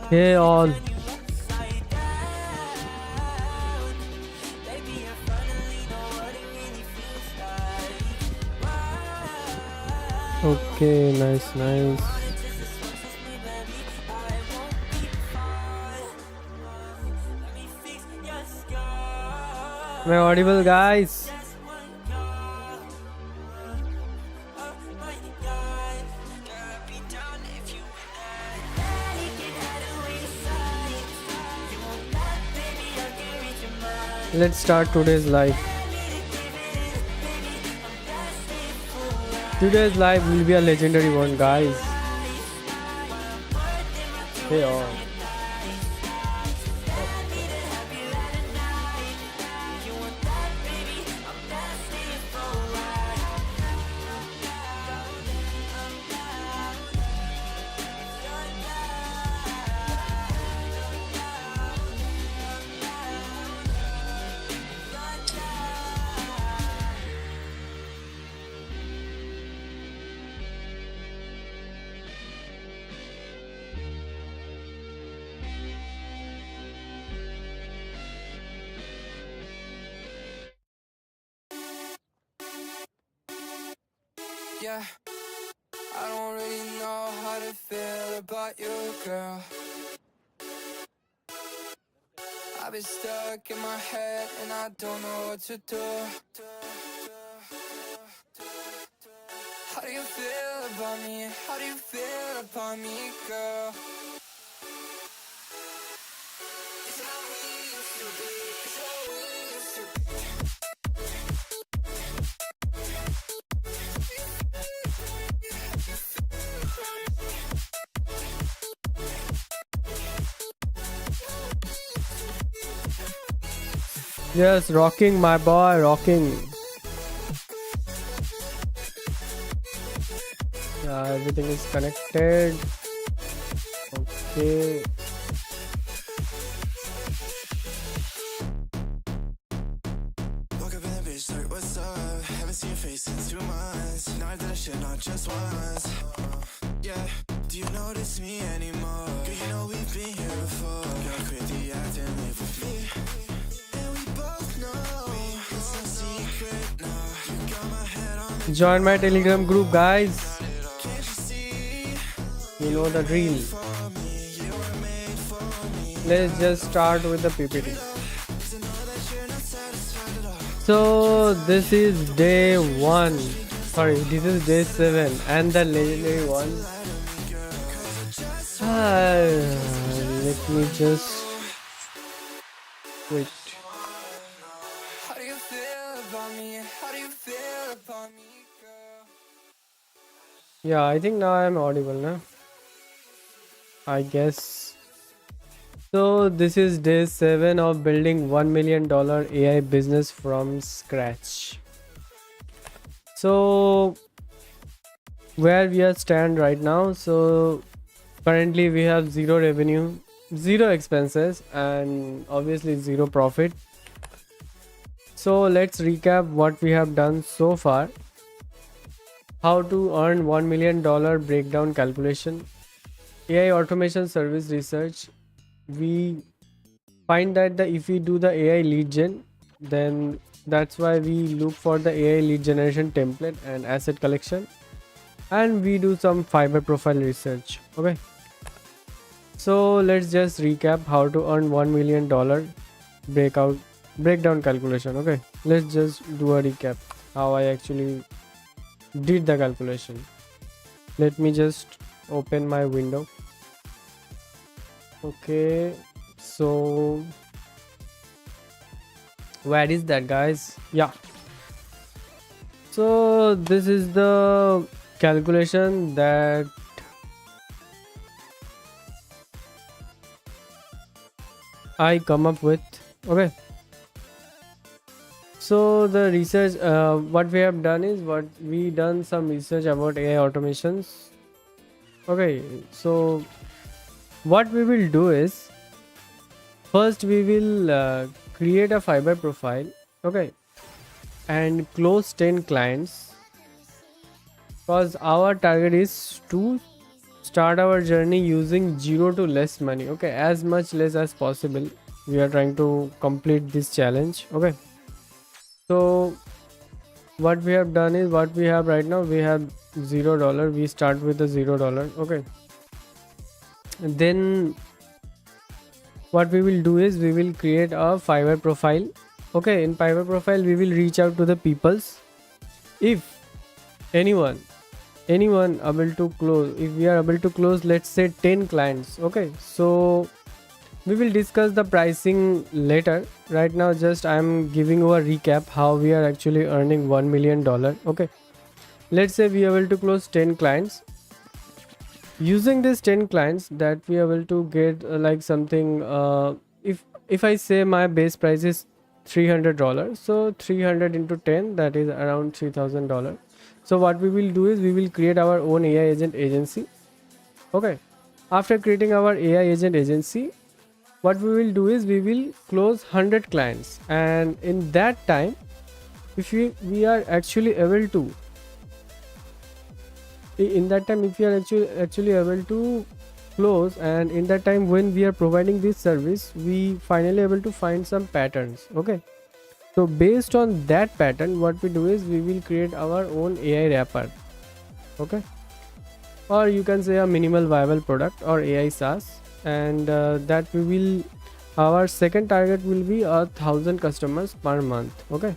Hey all. Okay, nice. Am I audible, guys? Let's start today's live. Today's live will be a legendary one, guys. Hey all. Yeah, I don't really know how to feel about you, girl. I've been stuck in my head and I don't know what to do. How do you feel about me? How do you feel about me, girl? It's how we used to be. It's how we used to be. Yes, rocking, my boy, rocking. Yeah, everything is connected. Okay. Woke up in the bitch like, what's up? Haven't seen your face in 2 months. Now I did that shit not just once. Yeah, do you notice me anymore? Girl, you know we've been here before. Girl, quit the act and live with me. And we both know it's no secret now. You got my head on the Join my Telegram group, guys. can't you see? You know the drill. For me, you were made for me. Let's just start with the PPT. To know that you're not satisfied at all. So this is day 1. Sorry, this is day 7 and the legendary one. Let me just wait. How do you feel about me? How do you feel about me, girl? Yeah, I think now I'm audible now. I guess. So this is day 7 of building $1 million AI business from scratch. So where we are stand right now, so currently we have 0 revenue, 0 expenses, and obviously 0 profit. So let's recap what we have done so far. How to earn $1 million breakdown calculation, AI automation service research. We find that if we do the AI lead gen, then that's why we look for the AI lead generation template and asset collection, and we do some fiber profile research. Okay, so let's just recap how to earn $1 million breakdown calculation. Okay, let's just do a recap how I actually did the calculation. Let me just open my window. Okay, so where is that, guys? Yeah, so this is the calculation that I come up with. Okay, so the research what we have done is we done some research about AI automations. Okay, so what we will do is, first we will create a fiber profile. Okay, and close 10 clients, because our target is to start our journey using zero to less money. Okay, as much less as possible. We are trying to complete this challenge. Okay, so what we have done is, what we have right now, we have $0. We start with the $0. Okay, and then what we will do is we will create a Fiverr profile. Okay, in Fiverr profile we will reach out to the peoples. If anyone able to close, if we are able to close, let's say 10 clients. Okay, so we will discuss the pricing later. Right now just I am giving you a recap how we are actually earning $1 million. Okay, let's say we are able to close 10 clients. Using these 10 clients, that we are able to get like something, if I say my base price is $300, so 300 into 10, that is around $3000. So what we will do is we will create our own AI agent agency. Okay, after creating our AI agent agency, what we will do is we will close 100 clients, and in that time, if we are actually able to, in that time, if we are actually able to close, and in that time when we are providing this service, we finally able to find some patterns. Okay, so based on that pattern, what we do is we will create our own AI wrapper. Okay, or you can say a minimal viable product or AI SaaS, and that we will, our second target will be 1,000 customers per month. Okay,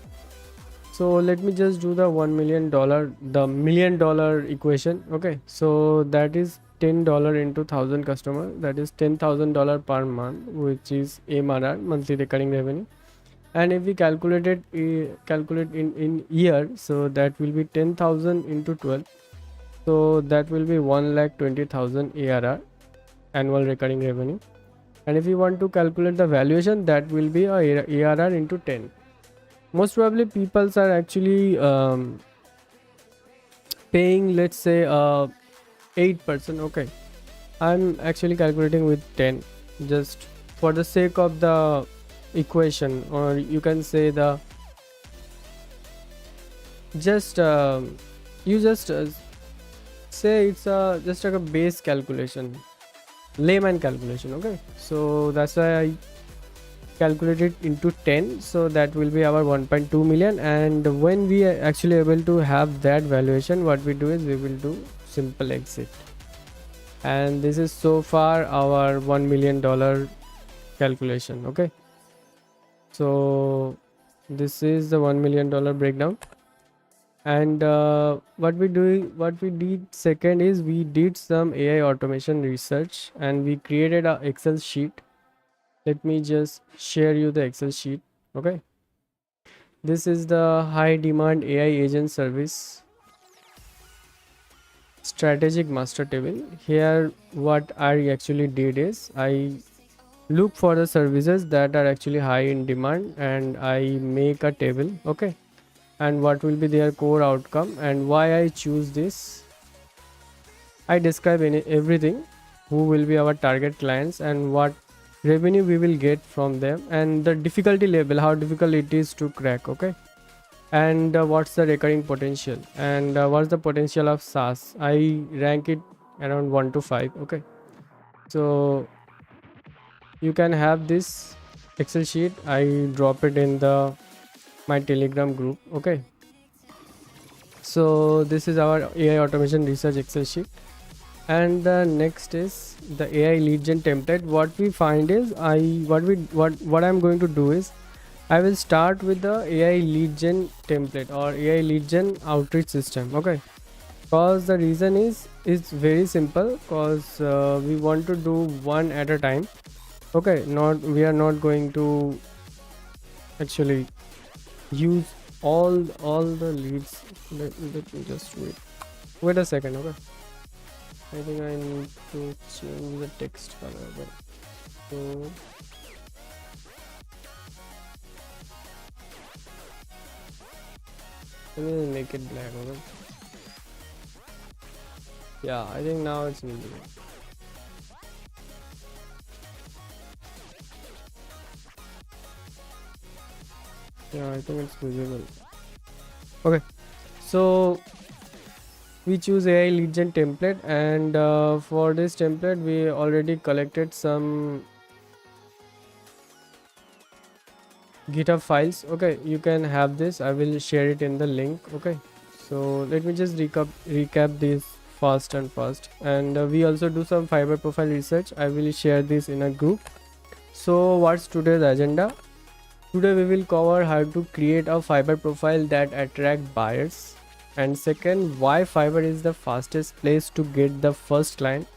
so let me just do the $1 million, the $1 million equation. Okay, so that is $10 into 1,000 customers, that is $10,000 per month, which is MRR, monthly recurring revenue. And if we calculate it, calculate in year, so that will be 10,000 into 12, so that will be 1,20,000 ARR, annual recurring revenue. And if you want to calculate the valuation, that will be a ARR into 10. Most probably people are actually paying, let's say 8%. Okay, I'm actually calculating with 10, just for the sake of the equation, or you can say the just you just say it's just like a base calculation, layman calculation. Okay, so that's why I calculated into 10, so that will be our 1.2 million. And when we are actually able to have that valuation, what we do is we will do simple exit. And this is so far our $1 million calculation. Okay, so this is the $1 million breakdown. And what we did second is we did some AI automation research, and we created a Excel sheet. Let me just share you the Excel sheet. Okay, this is the high demand AI agent service strategic master table. Here what I actually did is I look for the services that are actually high in demand, and I make a table. Okay, and what will be their core outcome and why I choose this. I describe everything, who will be our target clients and what revenue we will get from them, and the difficulty level, how difficult it is to crack. Okay, and what's the recurring potential, and what's the potential of SaaS. I rank it around 1 to 5. Okay, so you can have this Excel sheet. I drop it in the my Telegram group. Okay, so this is our AI automation research Excel sheet. And the next is the AI lead gen template. What we find is what I'm going to do is I will start with the AI lead gen template or AI lead gen outreach system. Okay, because the reason is it's very simple, because we want to do one at a time. Okay, not we are not going to actually use all the leads. Let me just wait a second. Okay, I think I need to change the text color. But so let me make it black. Okay, yeah, I think now it's visible. Yeah, I think it's visible. Okay, so we choose AI lead gen template, and for this template we already collected some GitHub files. Okay, you can have this. I will share it in the link. Okay, so let me just recap this fast and fast. And we also do some fiber profile research. I will share this in a group. So what's today's agenda? Today we will cover how to create a fiber profile that attract buyers, and second, why fiber is the fastest place to get the first client.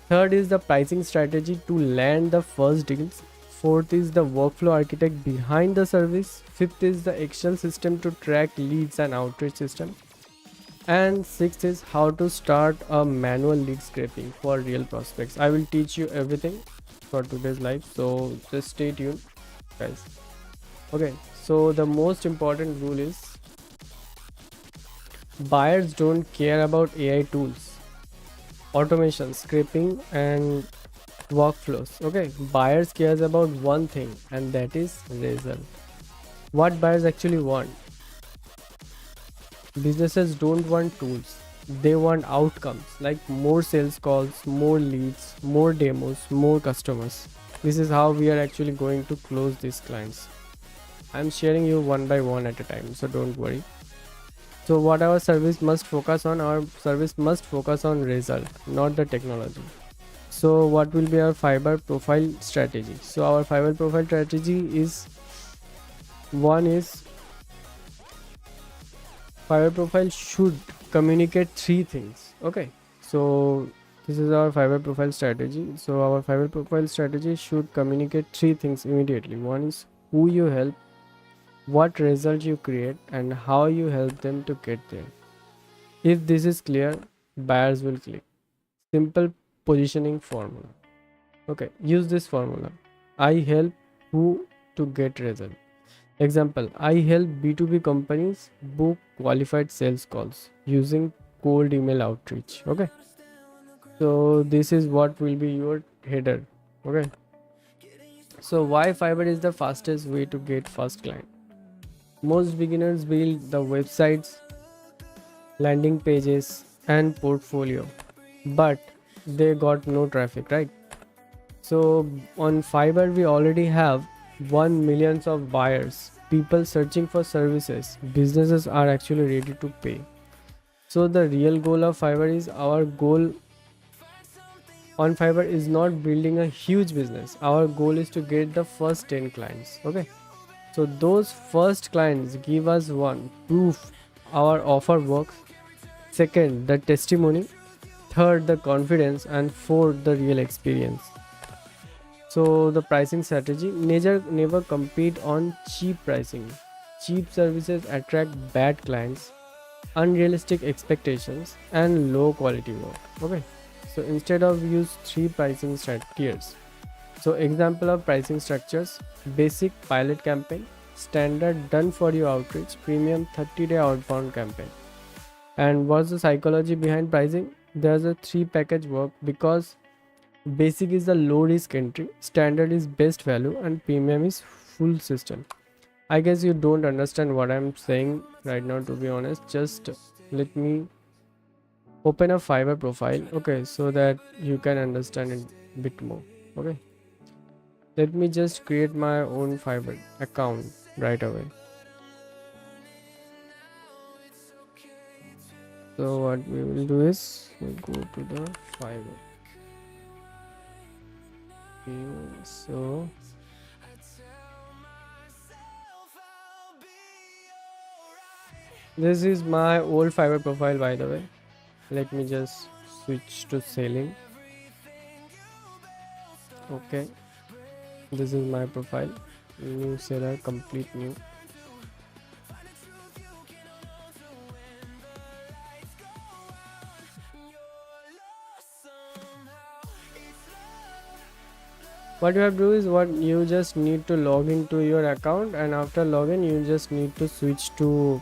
Third is the pricing strategy to land the first deals. Fourth is the workflow architect behind the service. Fifth is the Excel system to track leads and outreach system. And sixth is how to start a manual lead scraping for real prospects. I will teach you everything for today's live, so just stay tuned, guys. Okay, so the most important rule is buyers don't care about AI tools, automation, scraping, and workflows. Okay, buyers cares about one thing, and that is result. What buyers actually want. Businesses don't want tools, they want outcomes like more sales calls, more leads, more demos, more customers. This is how we are actually going to close these clients. I'm sharing you one by one at a time, so don't worry. So what our service must focus on, our service must focus on result, not the technology. So what will be our fiber profile strategy? So our fiber profile strategy is, one is, fiber profile should communicate three things. Okay, so this is our fiber profile strategy. So our fiber profile strategy should communicate three things immediately. One is who you help, what result you create, and how you help them to get there. If this is clear, buyers will click. Simple positioning formula. Okay, use this formula. I help who to get result. Example, I help B2B companies book qualified sales calls using cold email outreach. Okay, so this is what will be your header. Okay, so why fiber is the fastest way to get first client. Most beginners build the websites, landing pages, and portfolio, but they got no traffic, right? So on Fiverr we already have 1 millions of buyers, people searching for services. Businesses are actually ready to pay. So the real goal of Fiverr is, our goal on Fiverr is not building a huge business. Our goal is to get the first 10 clients. Okay. So those first clients give us, one, proof our offer works. Second, the testimony. Third, the confidence. And fourth, the real experience. So the pricing strategy, never compete on cheap pricing. Cheap services attract bad clients, unrealistic expectations, and low quality work. Okay, so instead of use three pricing tiers. So example of pricing structures: basic pilot campaign, standard done for you outreach, premium 30-day outbound campaign. And what's the psychology behind pricing? There's a three package work, because basic is the low risk entry, standard is best value, and premium is full system. I guess you don't understand what I'm saying right now, to be honest. Just let me open a Fiverr profile, okay, so that you can understand it a bit more. Okay, let me just create my own Fiverr account right away. So what we will do is we'll go to the Fiverr. So this is my old Fiverr profile, by the way. Let me just switch to selling. Okay, this is my profile. New seller, complete new. What you have to do is, what you just need to log into your account, and after login you just need to switch to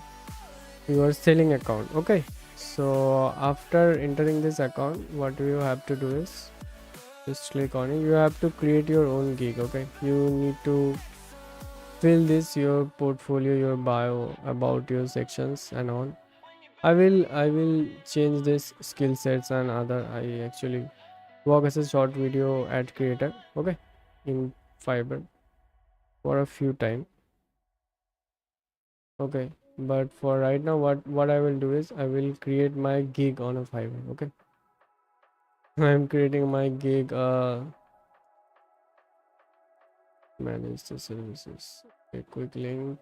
your selling account. Okay, so after entering this account, what you have to do is just click on it. You have to create your own gig. Okay, you need to fill this your portfolio, your bio, about your sections and all. I will change this skill sets and other. I actually work as a short video ad creator, okay, in Fiverr for a few time, okay. But for right now, what I will do is I will create my gig on a Fiverr, okay. I'm creating my gig, manage the services. A quick link.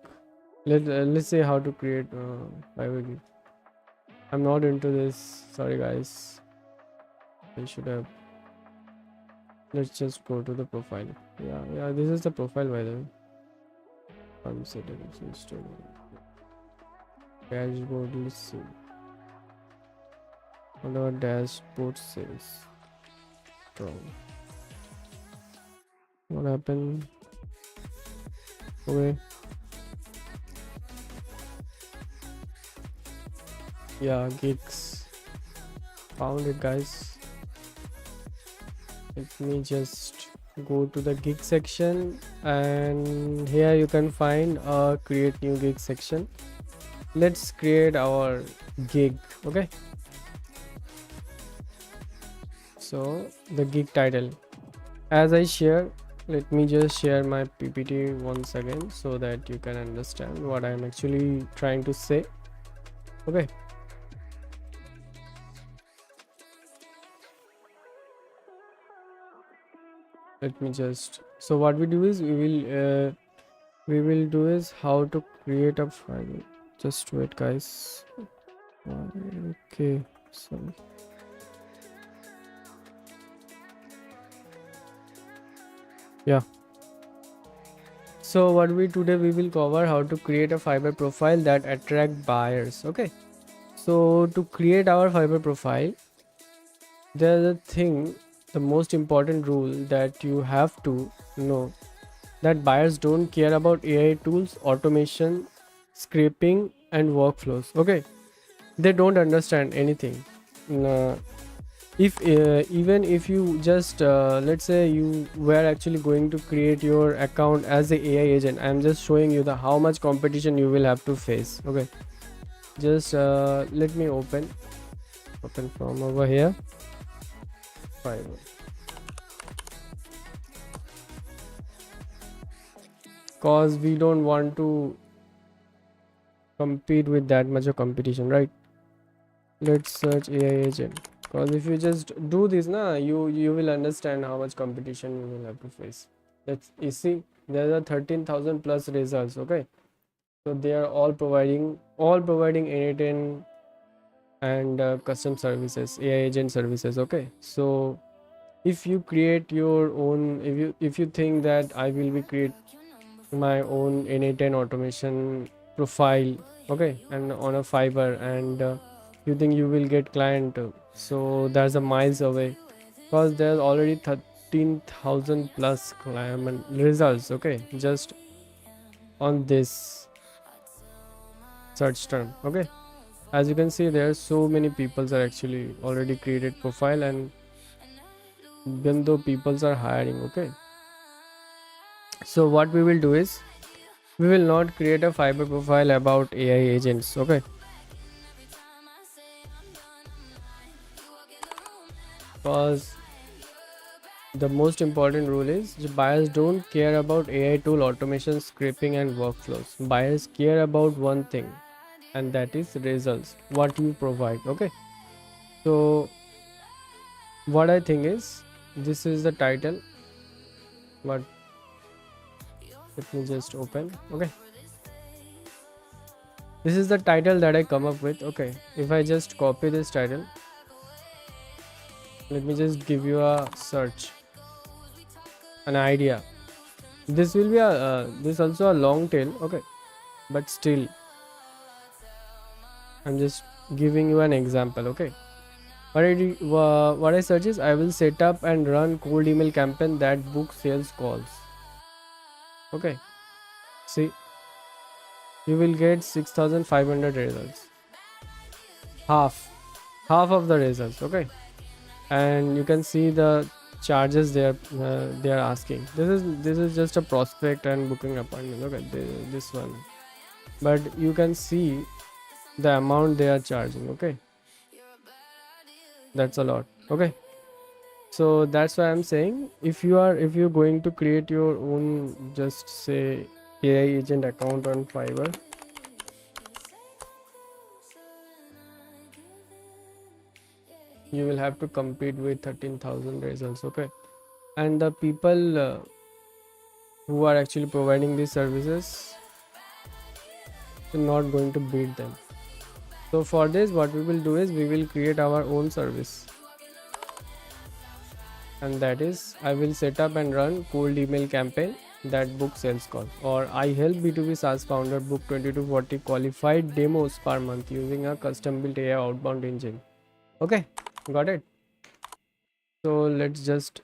Let's say how to create Fiverr gig. I'm not into this. Sorry guys. I should have. Let's just go to the profile. Yeah. This is the profile by the way. I'm setting system. Dashboard. Let's see. What our dashboard says. Strong. What happened? Okay. Yeah, gigs. Found it, guys. Let me just go to the gig section, and here you can find a create new gig section. Let's create our gig, okay. So the gig title, as I share, let me just share my PPT once again so that you can understand what I'm actually trying to say, okay. Let me just, so what we do is we will do is how to create a file. Just wait guys. Okay, sorry. Yeah, so what we today we will cover how to create a Fiverr profile that attract buyers, okay. So to create our Fiverr profile, there's a thing, the most important rule that you have to know, that buyers don't care about AI tools, automation, scraping and workflows, okay. They don't understand anything. Uh, if even if you just let's say you were actually going to create your account as a AI agent, I'm just showing you the how much competition you will have to face, okay. Just let me open from over here Fiverr. Cause we don't want to compete with that much of competition, right? Let's search AI agent. Because if you just do this, you will understand how much competition you will have to face. Let's you see there are 13,000 plus results, okay. So they are all providing end-to-end and custom services, AI agent services, okay. So if you create your own, if you think that I will be create my own end-to-end automation profile, okay, and on a Fiverr, and you think you will get client, so that's a miles away, because there's already 13,000 plus client results, okay, just on this search term, okay. As you can see, there are so many people are actually already created profile, and even though peoples are hiring, okay. So what we will do is we will not create a Fiverr profile about AI agents, okay. Because the most important rule is the buyers don't care about AI tool automation, scraping and workflows. Buyers care about one thing, and that is results, what you provide, okay. So what I think is, this is the title. But let me just open, okay. This is the title that I come up with, okay. If I just copy this title, let me just give you a search, an idea. This will be a this also a long tail, okay, but still I'm just giving you an example, okay. What I search is, I will set up and run cold email campaign that book sales calls, okay. See, you will get 6,500 results, half of the results, okay. And you can see the charges they are asking. This is just a prospect and booking appointment. Look at this one, but you can see the amount they are charging. Okay, that's a lot. Okay, so that's why I'm saying, if you're going to create your own, just say, AI agent account on Fiverr, you will have to compete with 13,000 results. Okay, and the people who are actually providing these services, you're not going to beat them. So for this, what we will do is we will create our own service, and that is, I will set up and run cold email campaign that book sales call, or I help B2B SaaS founder book 20 to 40 qualified demos per month using a custom built AI outbound engine. Okay, got it. So let's just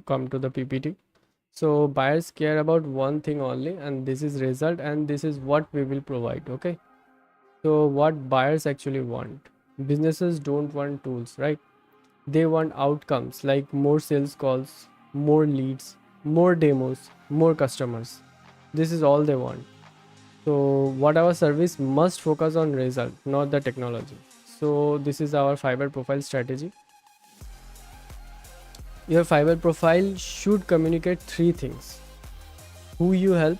come to the PPT. So buyers care about one thing only, and this is result, and this is what we will provide. Okay, so what buyers actually want, businesses don't want tools, right? They want outcomes like more sales calls, more leads, more demos, more customers. This is all they want. So what our service must focus on result, not the technology. So this is our Fiverr profile strategy. Your Fiverr profile should communicate three things: who you help,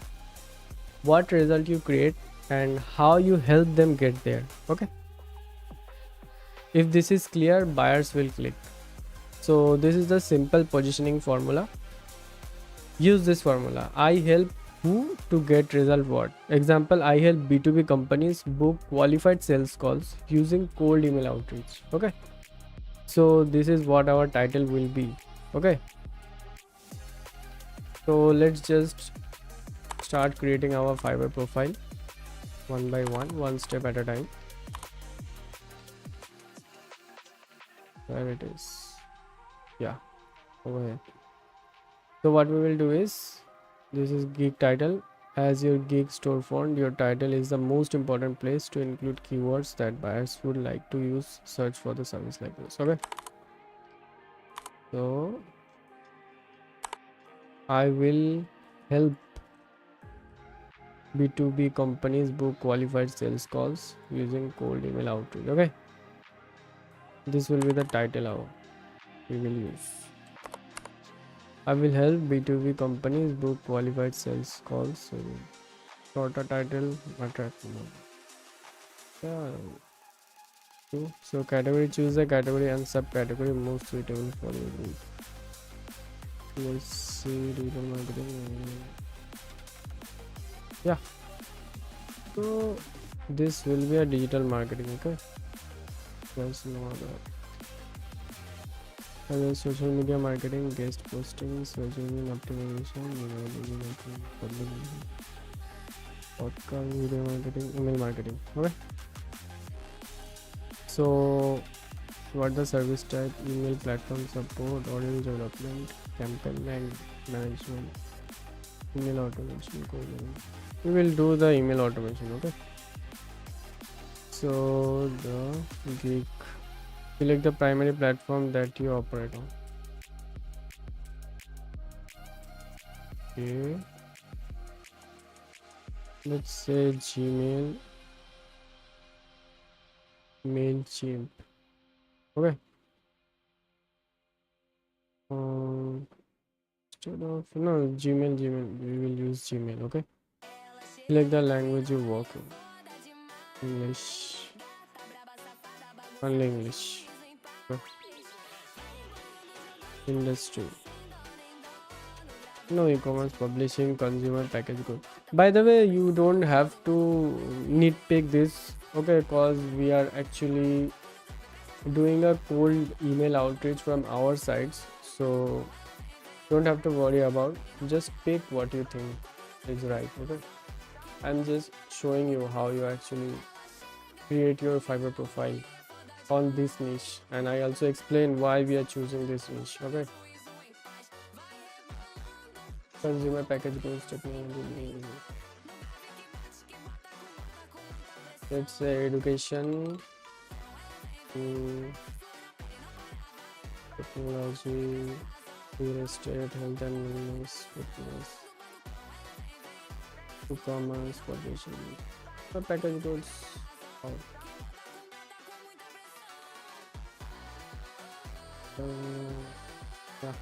what result you create, and how you help them get there. Okay, if this is clear, buyers will click. So this is the simple positioning formula. Use this formula: I help who to get result what. Example, I help B2B companies book qualified sales calls using cold email outreach. Okay, so this is what our title will be. Okay, so let's just start creating our Fiverr profile one by one step at a time. Where it is, yeah, over here. So what we will do is, this is geek title. As your geek storefront, your title is the most important place to include keywords that buyers would like to use search for the service like this. Okay, so I will help B2B companies book qualified sales calls using cold email outreach. Okay, this will be the title we will use. I will help B2B companies book qualified sales calls. So shorter title, attract more. Yeah. So category, choose a category and subcategory most suitable for your need. Let's see, digital marketing. Yeah. So this will be a digital marketing. Okay. There's no other. And then social media marketing, guest posting, search engine optimization, publication, podcast, video marketing, email marketing. Okay. So what the service type: email platform support, audience development, campaign management, email automation, coding. We will do the email automation. Okay, so the geek, select the primary platform that you operate on. Okay, let's say Gmail, Mailchimp. Okay, instead of no Gmail, we will use Gmail. Okay, select the language you work in. English, only English. Okay. Industry, no e-commerce, publishing, consumer, package good. By the way, you don't have to nitpick this. Okay, because we are actually doing a cold email outreach from our sides, so don't have to worry about. Just pick what you think is right. Okay, I'm just showing you how you actually create your Fiverr profile on this niche, and I also explain why we are choosing this niche. Okay, consumer package goods, technology, let's say education, technology, real estate, health and wellness, fitness, e-commerce, publishing. The package goods. Oh, yeah.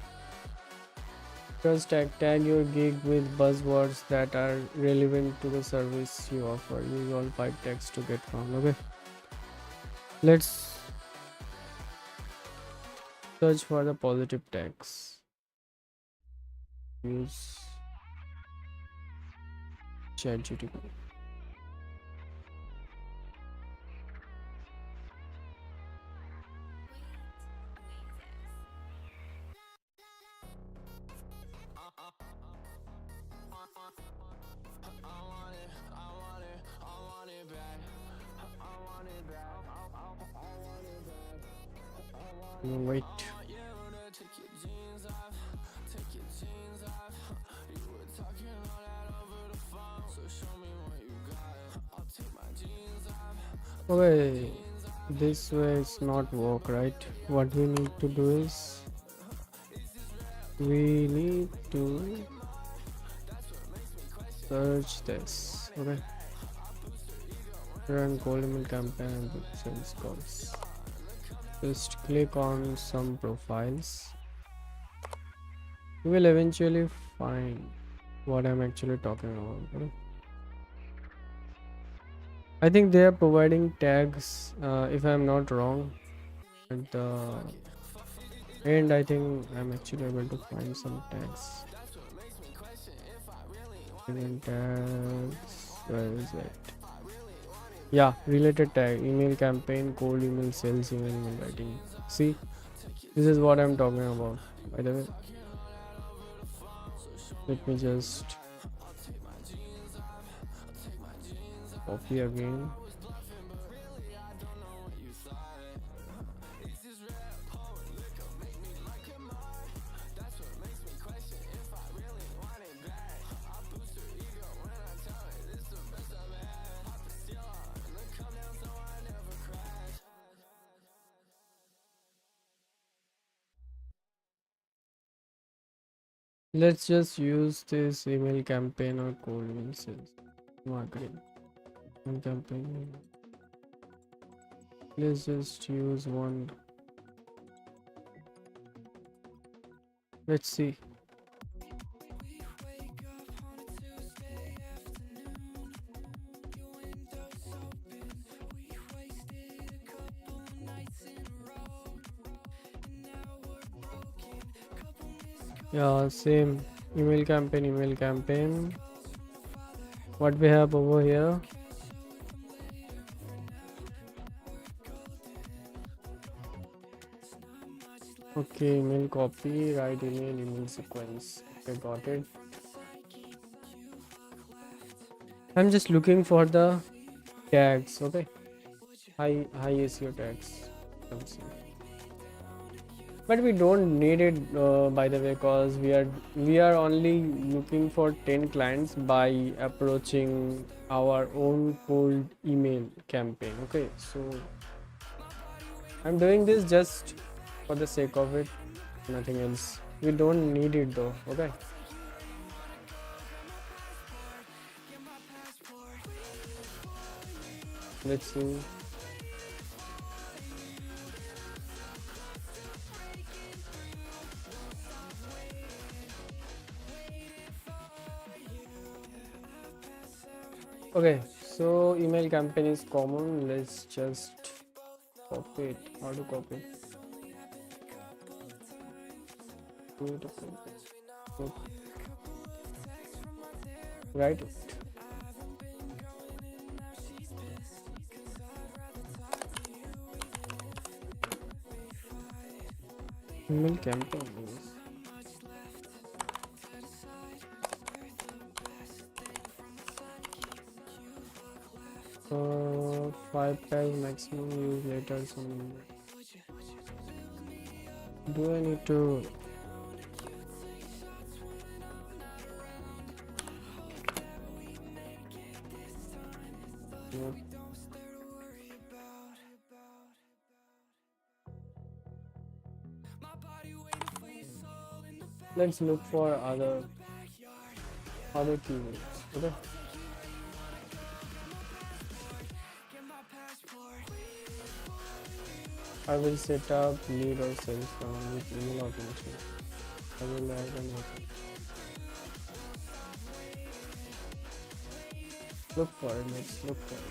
Just tag your gig with buzzwords that are relevant to the service you offer. Use all 5 tags to get found. Okay. Let's search for the positive tags. Use ChatGPT. Wait. Okay, this way it's not work, right? What we need to do is we need to search this. Okay, run cold email campaign and book sales calls. Just click on some profiles. You will eventually find what I'm actually talking about. Okay? I think they are providing tags, if I'm not wrong. At the end, I think I'm actually able to find some tags. Even tags, where is it? Yeah, related tag, email campaign, cold email, sales email writing. See, this is what I'm talking about. By the way, let me just copy again. Let's just use this email campaign or cold email sales marketing campaign. Let's just use one. Let's see. Yeah, same email campaign. What we have over here? Okay, email copy, write email sequence. Okay, got it. I'm just looking for the tags. Okay, high SEO tags. Let's see. But we don't need it, by the way, because we are only looking for 10 clients by approaching our own cold email campaign. Okay, so I'm doing this just for the sake of it, nothing else. We don't need it though. Okay, let's see. Okay, so email campaign is common. Let's just copy it. How to copy it? Right. Email campaign is 5 times maximum use later. Some do I need to? Nope. Let's look for other keywords. Okay. I will set up lead or sales funnel with email automation. I will add an auto. Look for it. Let's look for it.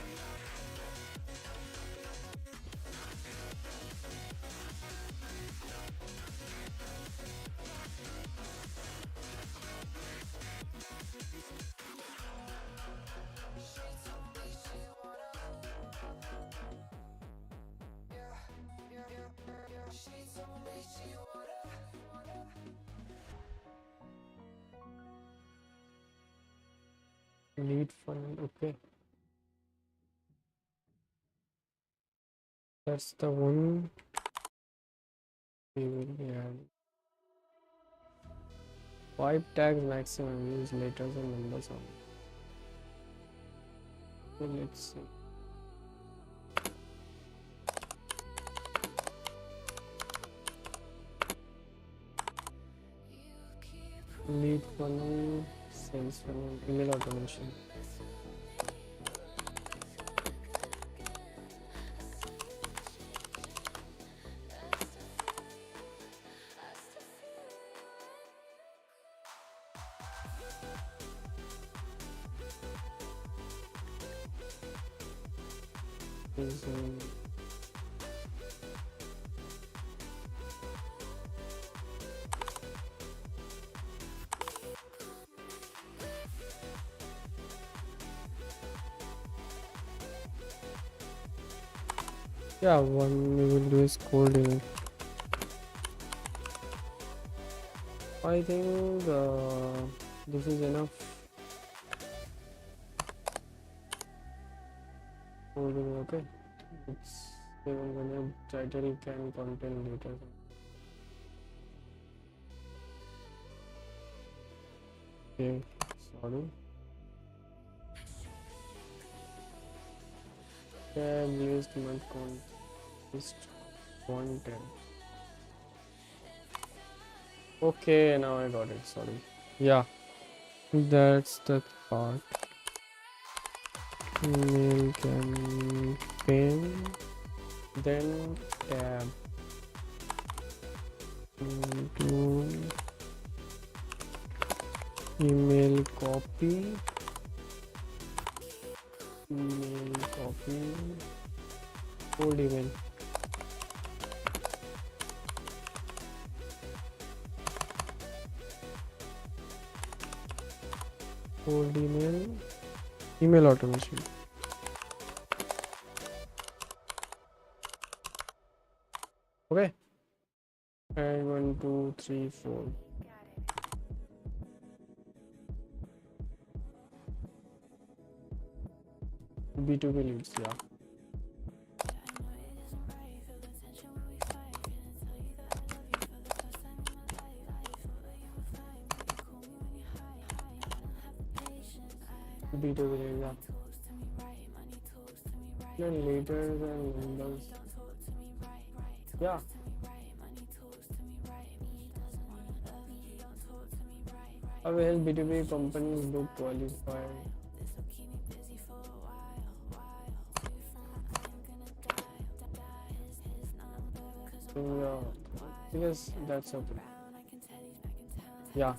Lead funnel. Okay. That's the one we will be adding. 5 tags maximum. Use letters and numbers on. So let's see. Lead funnel, sales funnel, email automation. Is yeah, one we will do is coding. I think this is enough. Coding, okay. It's even when a title can contain data. Okay, sorry. Tab used month consist content. Okay, now I got it. Sorry. Yeah, that's the part. Email campaign, then tab into email copy, old email. Old email automation. Okay, and 1 2 3 4. B2B leads, yeah. B2B leads, yeah. Then leaders and numbers, yeah. How will B2B companies do qualify? Yeah, because that's okay. Yeah.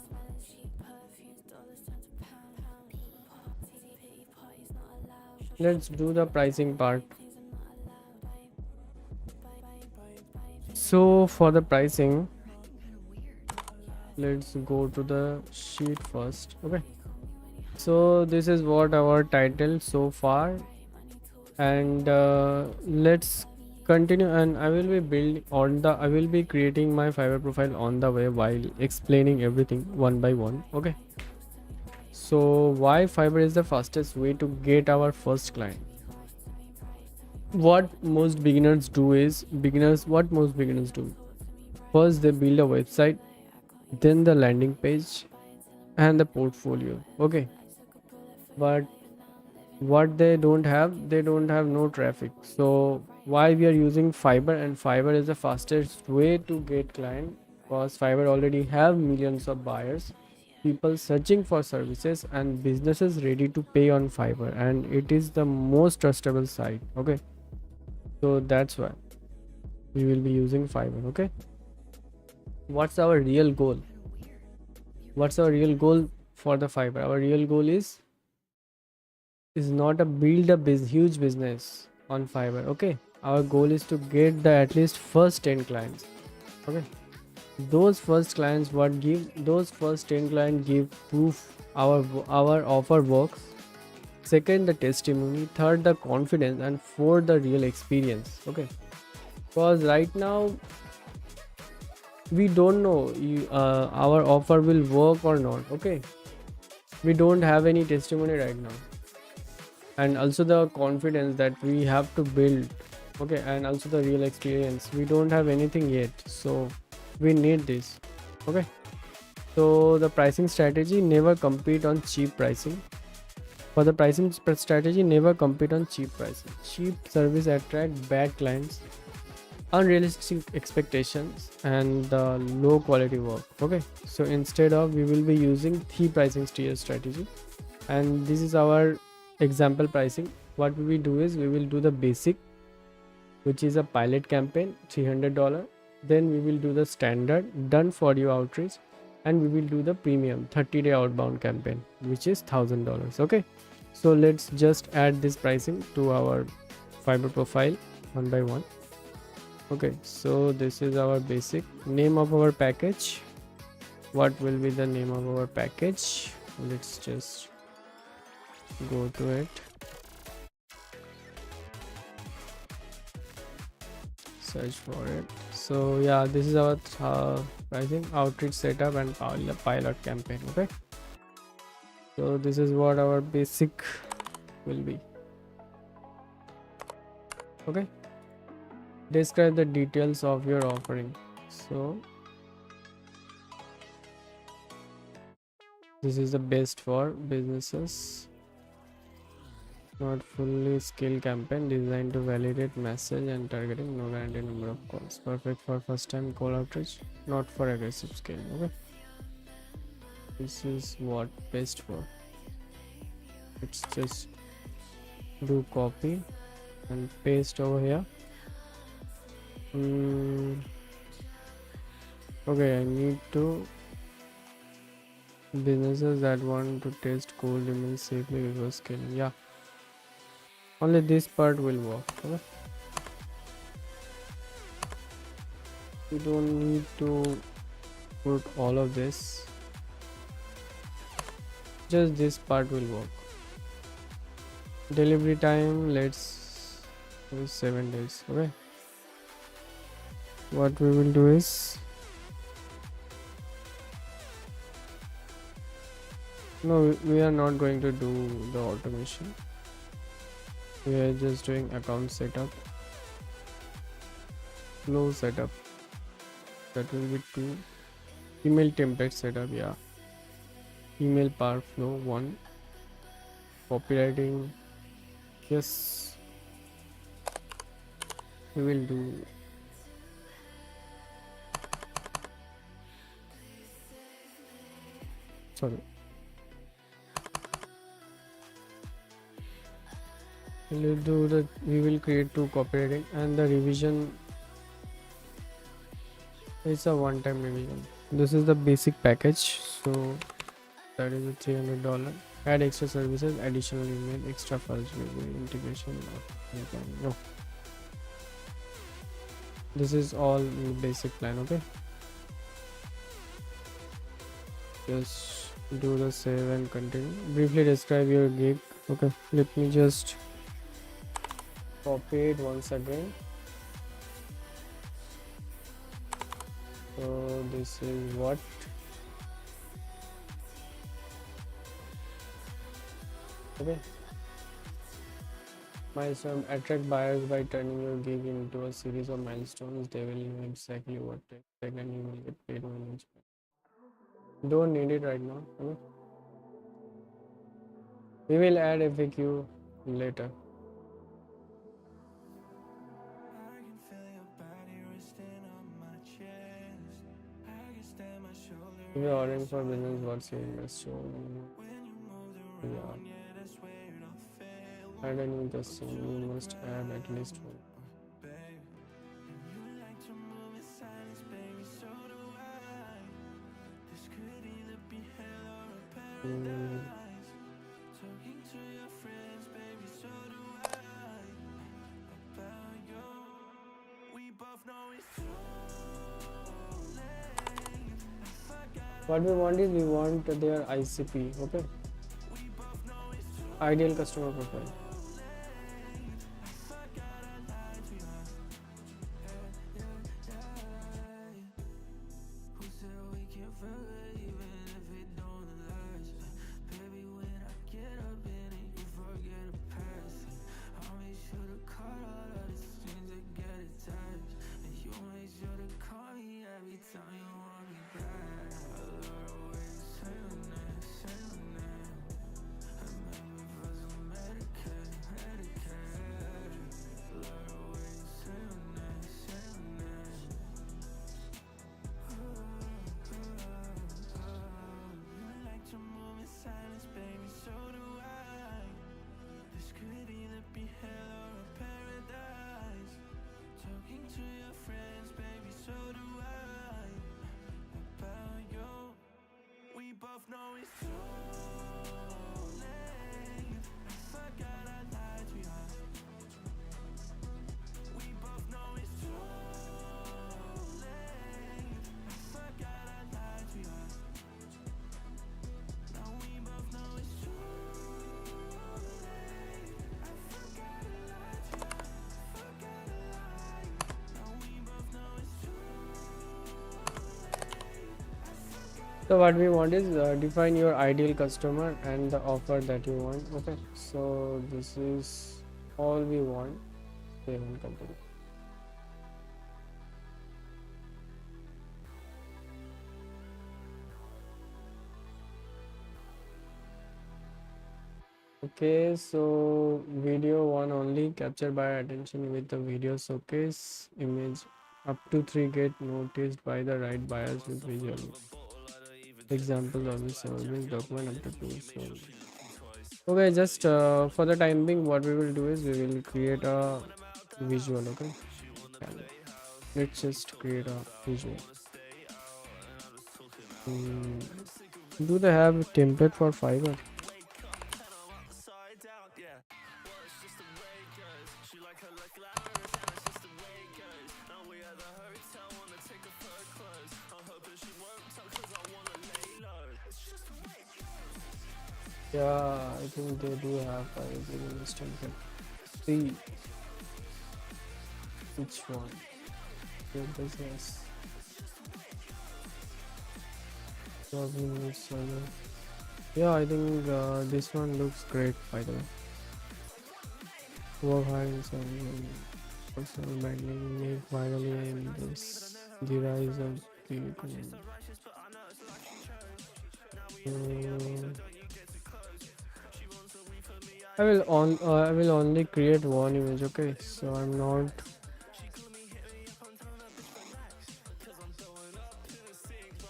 Let's do the pricing part. So for the pricing, let's go to the sheet first. Okay. So this is what our title so far, and let's continue. And I will be creating my Fiverr profile on the way while explaining everything one by one. Okay. So why Fiverr is the fastest way to get our first client? What most beginners do is what most beginners do. First they build a website, then the landing page and the portfolio. Okay. But what they don't have no traffic. So why we are using Fiverr, and Fiverr is the fastest way to get client. because Fiverr already have millions of buyers, people searching for services, and businesses ready to pay on Fiverr, and it is the most trustable site. Okay, so that's why we will be using Fiverr. Okay, what's our real goal? What's our real goal for the Fiverr? Our real goal is not a build a huge business on Fiverr. Okay, our goal is to get the at least first 10 clients. Okay, those first clients, what give those first 10 clients give proof our offer works. Second, the testimony. Third, the confidence. And fourth, the real experience. Okay, because right now we don't know our offer will work or not. Okay, we don't have any testimony right now, and also the confidence that we have to build. Okay, and also the real experience, we don't have anything yet, so we need this. Okay, so the pricing strategy, never compete on cheap pricing. For the pricing strategy, never compete on cheap pricing. Cheap service attract bad clients, unrealistic expectations, and low quality work. Okay, so instead of, we will be using three pricing tier strategy, and this is our example pricing. What we will do is, we will do the basic, which is a pilot campaign, $300. Then we will do the standard, done for you outreach, and we will do the premium 30-day outbound campaign, which is $1,000. Okay, so let's just add this pricing to our Fiverr profile one by one. Okay, so this is our basic name of our package. What will be the name of our package? Let's just go to it, search for it. So yeah, this is our pricing, outreach setup, and pilot campaign. Okay, so this is what our basic will be. Okay, describe the details of your offering. So this is the best for businesses, not fully scale campaign, designed to validate message and targeting, no guaranteed number of calls, perfect for first time call outreach, not for aggressive scale. Okay, this is what best for. Let's just do copy and paste over here. Okay, I need to businesses that want to test cold emails safely before scaling. Yeah, only this part will work. Okay, we don't need to put all of this, just this part will work. Delivery time, let's do 7 days. Okay, what we will do is, no, we are not going to do the automation. We are just doing account setup, flow setup. That will be 2. Email template setup, yeah. Email power flow 1. Copywriting, yes, we will do. Sorry, we will create 2 copywriting, and the revision is a one-time revision. This is the basic package, so that is a $300. Add extra services, additional email, extra files, integration. No, this is all in the basic plan. Okay, just do the save and continue. Briefly describe your gig. Okay, let me just copy it once again. So this is what. Okay, milestone, attract buyers by turning your gig into a series of milestones. They will know exactly what to expect, and you will get paid when you spend. Don't need it right now. Okay, we will add FAQ later. I can feel your body resting on my chest. We're ordering for business, what's your investor? Yeah. Add a new customer, you must have at least one. Mm, what we want is we want their ICP, okay? Ideal customer profile. So what we want is define your ideal customer and the offer that you want. Okay, so this is all we want. Save and continue. Okay, so video one only, capture by attention with the video showcase image up to 3 get noticed by the right buyers with visual examples of the service document up to 2. So okay, just for the time being what we will do is we will create a visual. Okay, and let's just create a visual. Mm, do they have template for Fiverr? Yeah, I think they do have Fiverr template. See which one. Your business. Yeah, I think this one looks great by the way. Work hard and some personal branding make finally in this the rise of the I will only create one image. Okay, so I'm not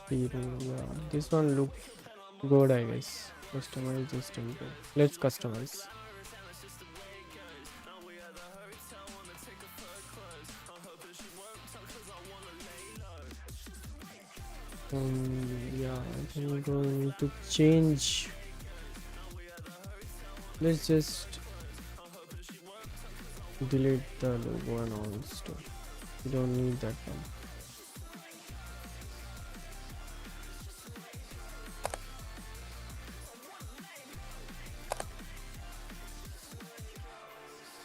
yeah, this one look good, I guess. Customize this template. Let's customize. Yeah, I think we're going to change. Let's just delete the logo and all stuff. We don't need that one.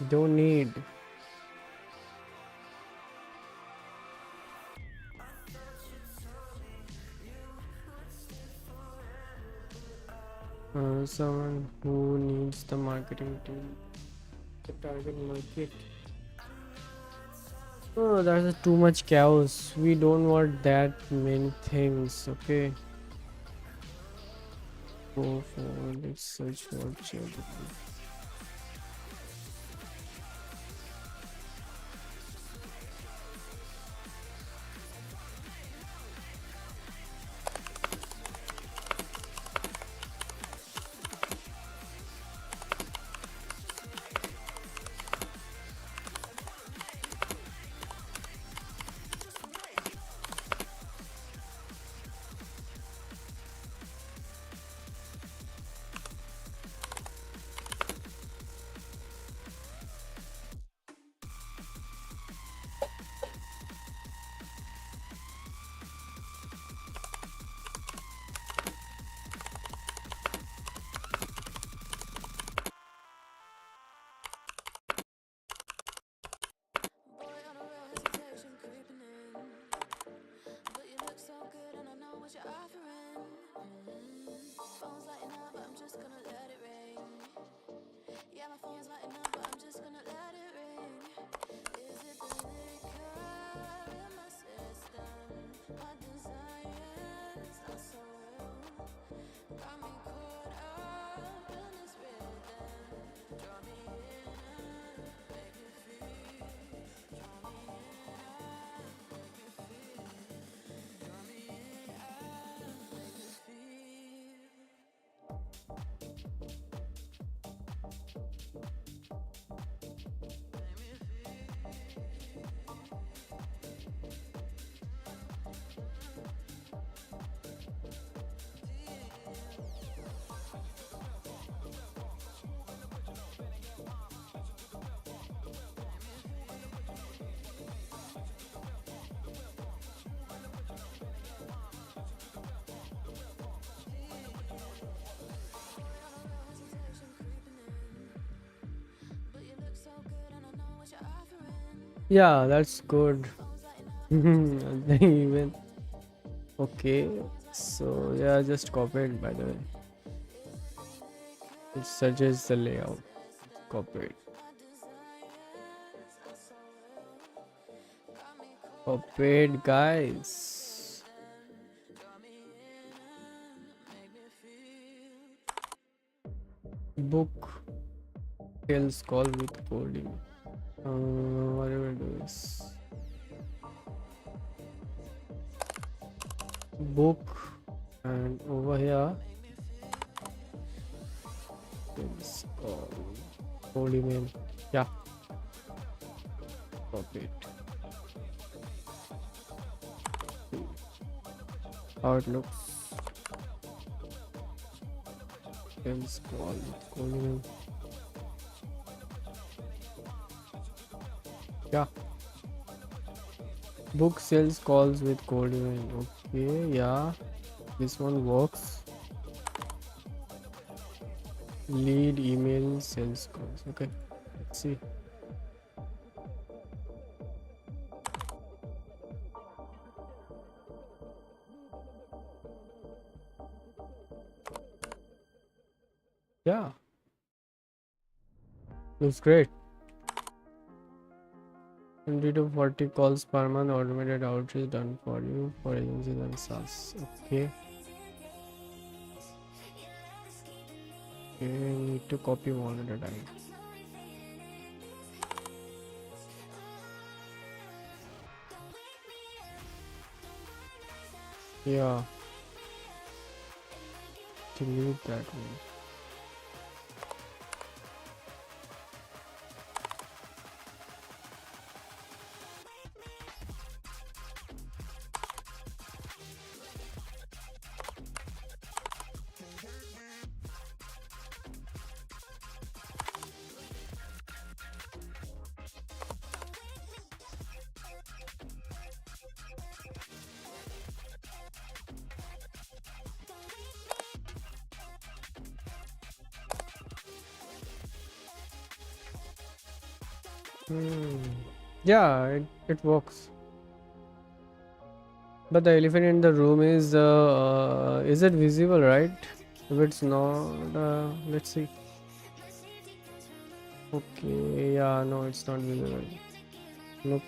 Don't need. Someone who needs the marketing team, the target market. Oh, there's too much chaos. We don't want that many things. Okay. Go for let's search for charity. Yeah, that's good. Even okay. So yeah, just copy it by the way. It suggests the layout. Copy it. Copy it, guys. Book sales call with coding. Whatever it is. Book, and over here sales call. Code email. Yeah, copy it. How it looks. Sales call with code email. Yeah. Book sales calls with cold email. Okay, yeah. This one works. Lead email sales calls. Okay, let's see. Yeah, looks great. 20 to 40 calls per month, automated outreach done for you for agencies and SaaS. Okay. Okay, need to copy one at a time. Yeah, delete that one. Yeah, it works. But the elephant in the room is it visible, right? If it's not, let's see. Okay, yeah, no, it's not visible. Nope.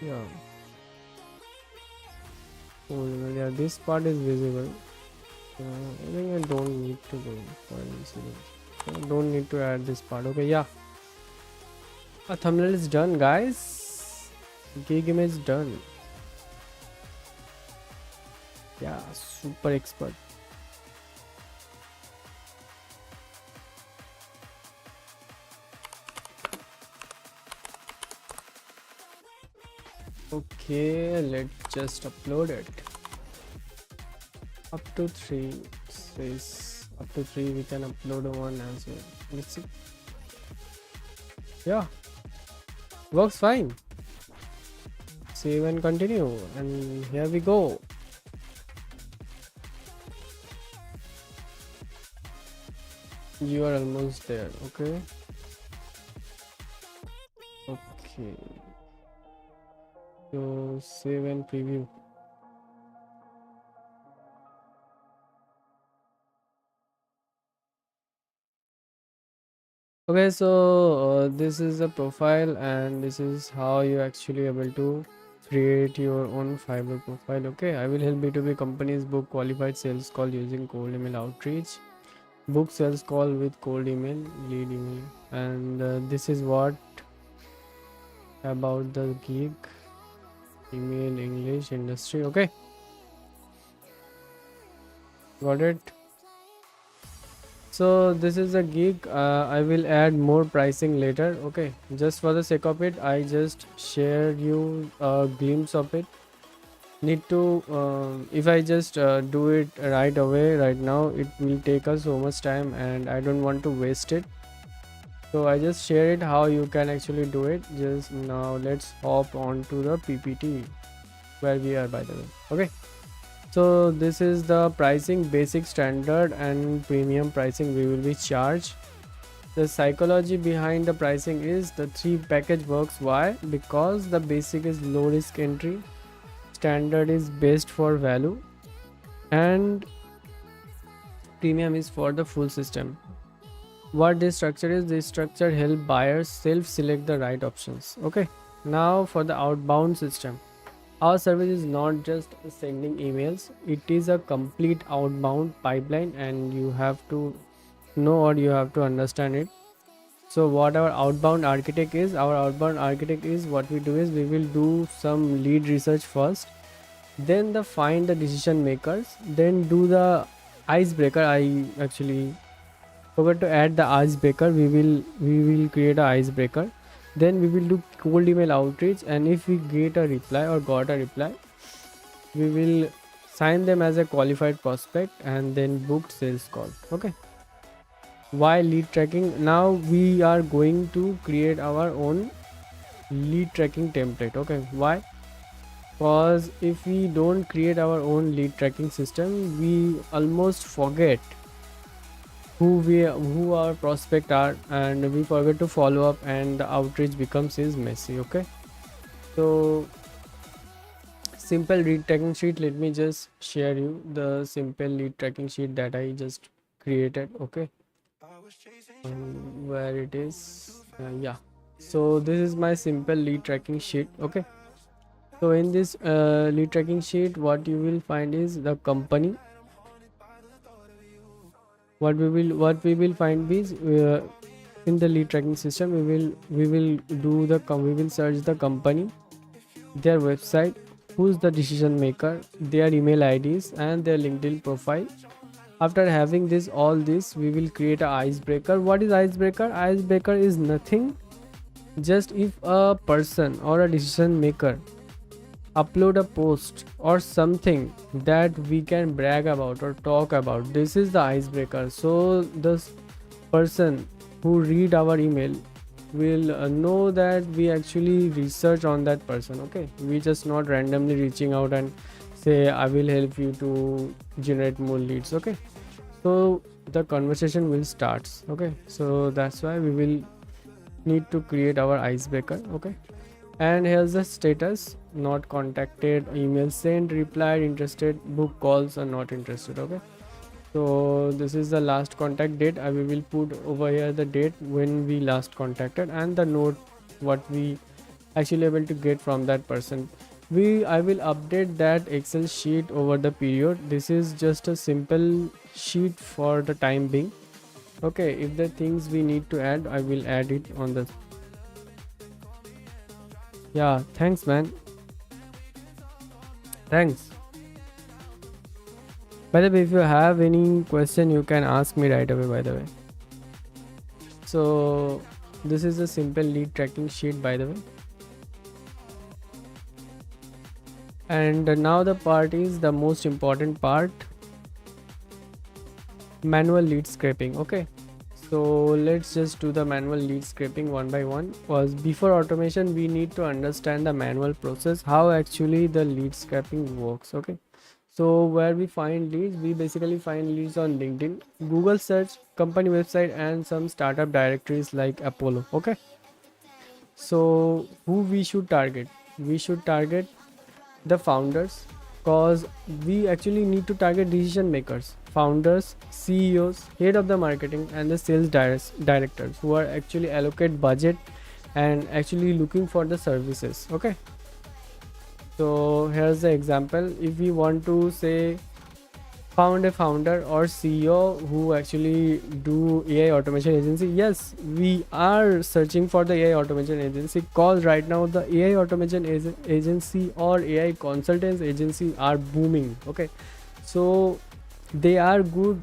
Yeah. Oh, yeah, this part is visible. I think I don't need to go for incident. I don't need to add this part. Okay, yeah. A thumbnail is done, guys. Gig image done. Yeah, super expert. Okay, let's just upload it. Up to 3 says up to 3 we can upload one as well. Let's see. Yeah, works fine. Save and continue, and here we go. You are almost there. Okay, okay, so save and preview. Okay, so this is a profile, and this is how you actually able to create your own Fiverr profile. Okay, I will help B2B companies book qualified sales call using cold email outreach. Book sales call with cold email, lead email, and this is what about the gig. Email, English, industry. Okay, got it. So this is a gig. I will add more pricing later. Okay, just for the sake of it, I just shared you a glimpse of it. Need to if I just do it right away right now, it will take us so much time, and I don't want to waste it. So I just share it how you can actually do it. Just now let's hop on to the PPT where we are, by the way. Okay, so this is the pricing: basic, standard, and premium pricing we will be charged. The psychology behind the pricing is the three package works. Why? Because the basic is low risk entry, standard is best for value, and premium is for the full system. What this structure is, this structure help buyers self select the right options. Okay, now for the outbound system, our service is not just sending emails, it is a complete outbound pipeline, and you have to know or you have to understand it. So what our outbound architect is, our outbound architect is, what we do is we will do some lead research first, then the find the decision makers, then do the icebreaker. I actually forgot to add the icebreaker. We will create a icebreaker, then we will do cold email outreach, and if we get a reply or got a reply, we will sign them as a qualified prospect and then book sales call. Okay, why lead tracking? Now we are going to create our own lead tracking template. Okay, why? Because if we don't create our own lead tracking system, we almost forget who our prospect are, and we forget to follow up, and the outreach becomes is messy. Okay, so simple lead tracking sheet, let me just share you the simple lead tracking sheet that I just created. Okay, where it is, yeah, so this is my simple lead tracking sheet. Okay, so in this lead tracking sheet, what you will find is the company. What we will find is, in the lead tracking system, we will search the company, their website, who's the decision maker, their email IDs, and their LinkedIn profile. After having this all this, we will create a icebreaker. What is icebreaker? Icebreaker is nothing, just if a person or a decision maker upload a post or something that we can brag about or talk about, this is the icebreaker. So this person who read our email will know that we actually research on that person. Okay, we just not randomly reaching out and say I will help you to generate more leads. Okay, so the conversation will start. Okay, so that's why we will need to create our icebreaker. Okay, and here's the status: not contacted, email sent, replied, interested, book calls, or not interested. Okay, so this is the last contact date. We will put over here the date when we last contacted and the note what we actually able to get from that person. I will update that Excel sheet over the period. This is just a simple sheet for the time being. Okay, if the things we need to add, I will add it on the. Yeah, thanks man, thanks. By the way, if you have any question, you can ask me right away, by the way. So this is a simple lead tracking sheet, by the way. And now the part is the most important part: manual lead scraping. Okay, so let's just do the manual lead scraping one by one. Because before automation, we need to understand the manual process, how actually the lead scraping works. Okay, so where we find leads, we basically find leads on LinkedIn, Google search, company website, and some startup directories like Apollo. Okay, so who we should target? We should target the founders, cause we actually need to target decision makers, founders, CEOs, head of the marketing, and the sales directors who are actually allocate budget and actually looking for the services. Okay, so here's the example. If we want to say found a founder or CEO who actually do AI automation agency, yes, we are searching for the AI automation agency, cause right now the AI automation agency or AI consultants agency are booming. Okay, so they are good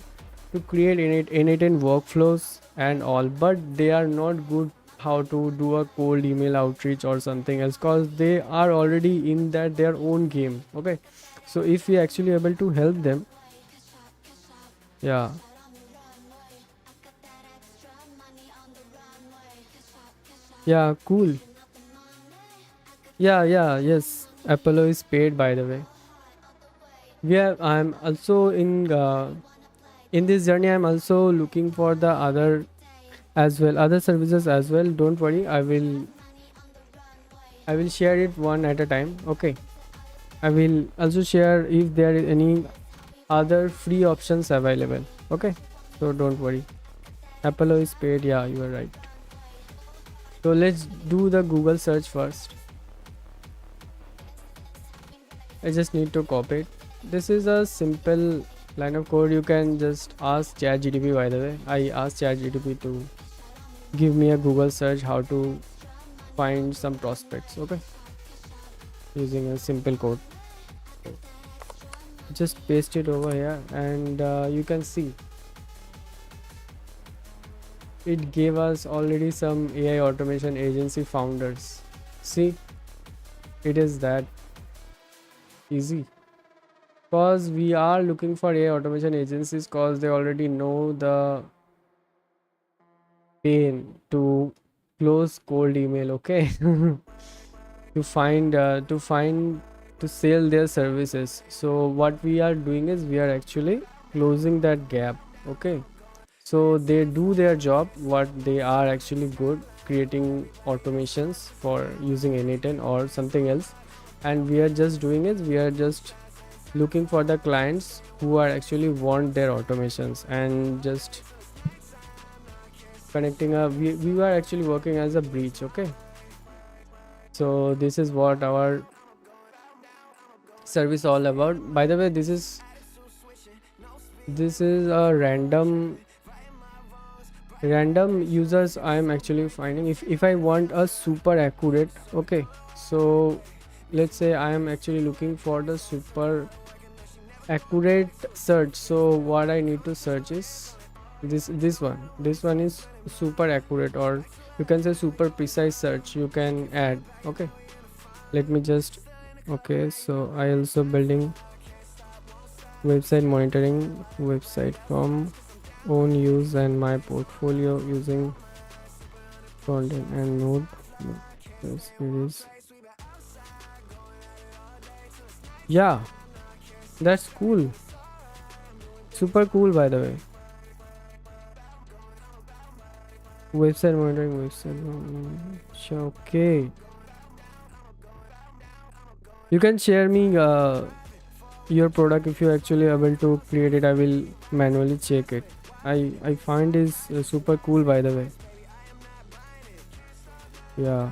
to create innate workflows and all, but they are not good how to do a cold email outreach or something else, cause they are already in that their own game. Okay, so if we actually able to help them. Yeah, yeah, cool. Yeah, yes, Apollo is paid, by the way. I'm also in this journey, I'm also looking for the other as well, other services as well. Don't worry, I will share it one at a time. Okay, I will also share if there is any other free options available. Okay, so don't worry. Apollo is paid. Yeah, you are right. So let's do the Google search first. I just need to copy it. This is a simple line of code. You can just ask ChatGPT. By the way, I asked ChatGPT to give me a Google search how to find some prospects. Okay, using a simple code. Just paste it over here, and you can see it gave us already some AI automation agency founders. See, it is that easy. Because we are looking for AI automation agencies because they already know the pain to close cold email, okay? To find to sell their services. So what we are doing is we are actually closing that gap, okay? So they do their job what they are actually good, creating automations for using N8N or something else, and we are just doing is we are just looking for the clients who are actually want their automations and just connecting a we were actually working as a breach. Okay, so this is what our service all about. By the way, this is a random users I am actually finding. If I want a super accurate, okay, so let's say I am actually looking for the super accurate search. So what I need to search is this one is super accurate, or you can say super precise search you can add. Okay, let me just okay, so I also building website monitoring website from own use and my portfolio using frontend and node. Yes, it is. Yeah, that's cool, super cool. By the way, website monitoring sure, okay, you can share me your product if you actually able to create it. I will manually check it. I find is super cool, by the way. Yeah,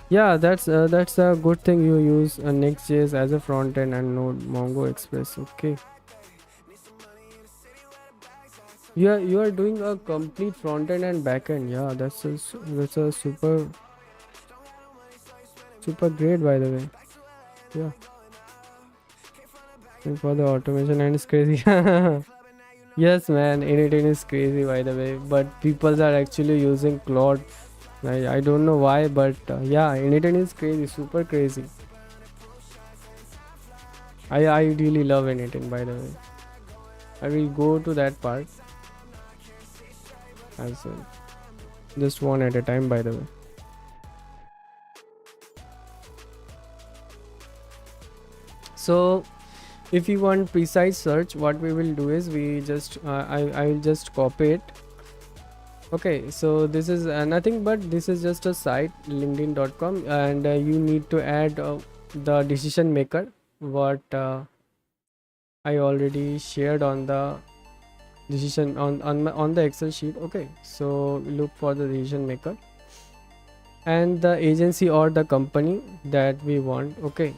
yeah, that's a good thing. You use Next.js as a front end and Node Mongo Express. Okay, you are doing a complete front end and back end. Yeah, that's a super great, by the way. Yeah, and for the automation, and it's crazy. Yes, man, anything is crazy, by the way. But people are actually using Claude. I don't know why, but yeah, anything is crazy, super crazy. I really love anything, by the way. I will go to that part as well. Just one at a time, by the way. So if you want precise search, what we will do is we just I will just copy it. Okay, so this is nothing but this is just a site, linkedin.com, and you need to add the decision maker what I already shared on the decision on the Excel sheet. Okay, so look for the decision maker and the agency or the company that we want. Okay,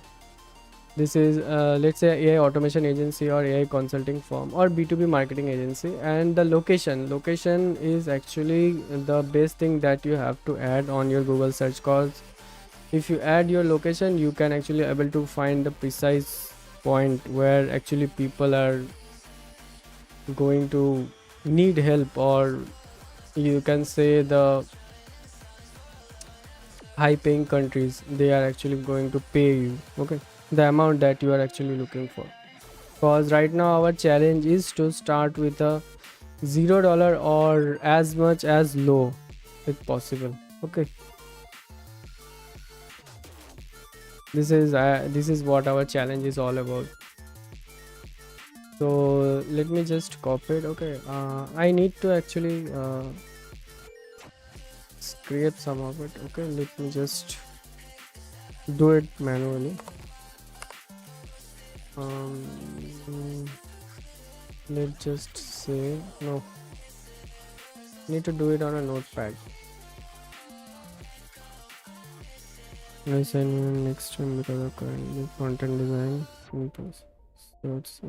this is let's say AI automation agency or AI consulting firm or B2B marketing agency, and the location is actually the best thing that you have to add on your Google search. Cause if you add your location, you can actually able to find the precise point where actually people are going to need help, or you can say the high paying countries, they are actually going to pay you. Okay, the amount that you are actually looking for. Because right now our challenge is to start with a $0 or as much as low if possible. Okay, this is what our challenge is all about. So let me just copy it. Okay, I need to actually create some of it. Okay, let me just do it manually. um let's just say no, need to do it on a notepad. Let's send next time because of current content design impulse. So it's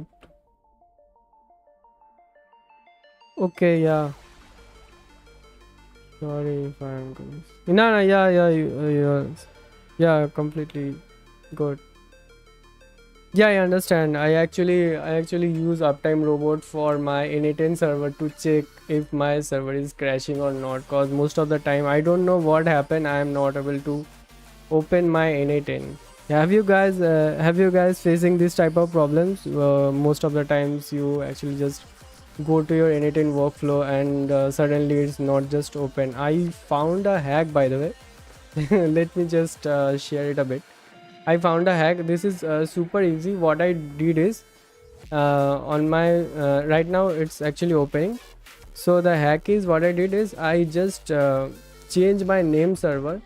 okay. Yeah, sorry if I'm confused. No, yeah, yeah, completely good. Yeah, I understand. I actually use Uptime Robot for my N10 server to check if my server is crashing or not. Cause most of the time I don't know what happened. I am not able to open my N10. Have you guys facing this type of problems? Most of the times you actually just go to your N10 workflow and suddenly it's not just open. I found a hack, by the way. Let me just share it a bit. I found a hack. This is super easy. What I did is on my right now it's actually opening. So the hack is, what I did is I just changed my name server